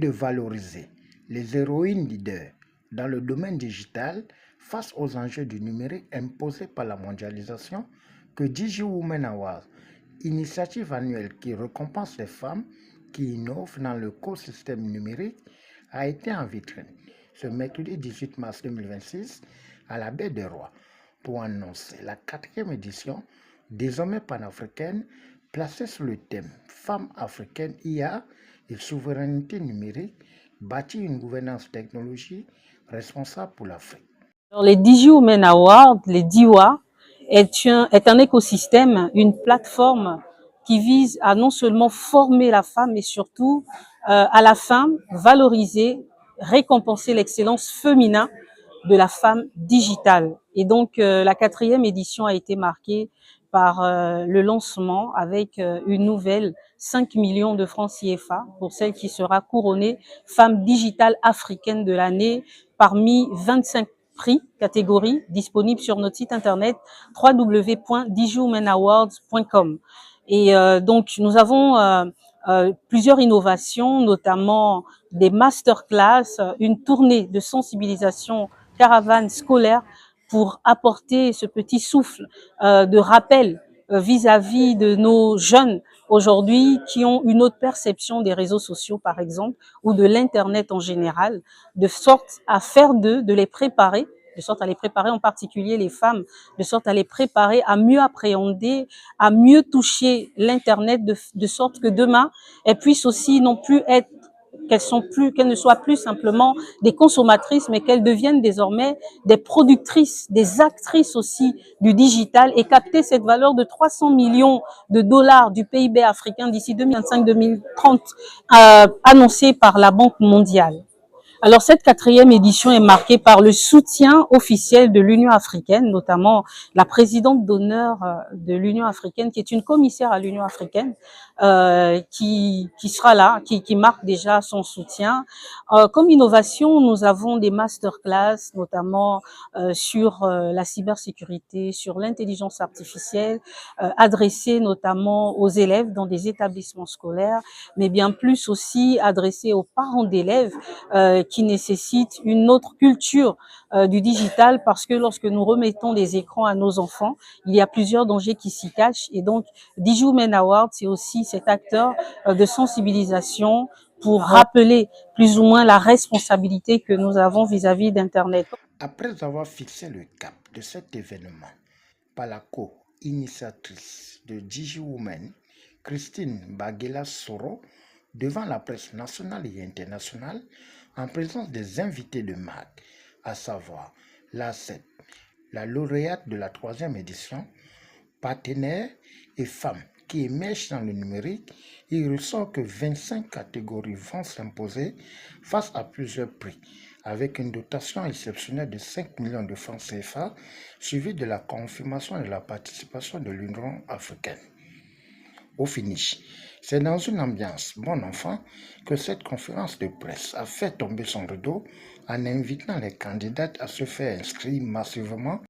de valoriser les héroïnes leaders dans le domaine digital face aux enjeux du numérique imposés par la mondialisation que Digi Women Awards, initiative annuelle qui récompense les femmes qui innovent dans l'écosystème numérique, a été en vitrine ce mercredi 18 mars 2026 à la Baie des Rois pour annoncer la 4e édition, désormais panafricaine, placée sous le thème Femmes africaines, IA et souveraineté numérique, bâtir une gouvernance technologique responsable pour l'Afrique. Les Digi Women Awards, les DIWA, est un écosystème, une plateforme qui vise à non seulement former la femme, mais surtout à la fin valoriser, récompenser l'excellence féminin de la femme digitale. Et donc la 4e édition a été marquée par le lancement avec une nouvelle 5 millions de francs CFA pour celle qui sera couronnée femme digitale africaine de l'année parmi 25 prix, catégories disponibles sur notre site internet www.digiwomanawards.com. Et donc nous avons plusieurs innovations, notamment des masterclass, une tournée de sensibilisation caravane scolaire pour apporter ce petit souffle de rappel vis-à-vis de nos jeunes aujourd'hui qui ont une autre perception des réseaux sociaux, par exemple, ou de l'Internet en général, de sorte à faire d'eux, de les préparer, de sorte à les préparer, en particulier les femmes, de sorte à les préparer à mieux appréhender, à mieux toucher l'Internet, de sorte que demain, elles puissent aussi non plus être qu'elles ne soient plus simplement des consommatrices, mais qu'elles deviennent désormais des productrices, des actrices aussi du digital et capter cette valeur de 300 millions de dollars du PIB africain d'ici 2025-2030, annoncée par la Banque mondiale. Alors cette 4e édition est marquée par le soutien officiel de l'Union africaine, notamment la présidente d'honneur de l'Union africaine, qui est une commissaire à l'Union africaine, qui sera là, qui marque déjà son soutien. Comme innovation, nous avons des masterclass, notamment sur la cybersécurité, sur l'intelligence artificielle, adressées notamment aux élèves dans des établissements scolaires, mais bien plus aussi adressées aux parents d'élèves qui nécessitent une autre culture du digital, parce que lorsque nous remettons des écrans à nos enfants, il y a plusieurs dangers qui s'y cachent. Et donc, Digi Women Awards, c'est aussi cet acteur de sensibilisation pour rappeler plus ou moins la responsabilité que nous avons vis-à-vis d'Internet. Après avoir fixé le cap de cet événement par la co-initiatrice de Digi Women, Christine Baguela Soro, devant la presse nationale et internationale, en présence des invités de marque, à savoir l'ACEP, la lauréate de la 3e édition, partenaires et femmes qui émergent dans le numérique, il ressort que 25 catégories vont s'imposer face à plusieurs prix, avec une dotation exceptionnelle de 5 millions de francs CFA, suivie de la confirmation de la participation de l'Union africaine. Au finish, c'est dans une ambiance bon enfant que cette conférence de presse a fait tomber son rideau en invitant les candidates à se faire inscrire massivement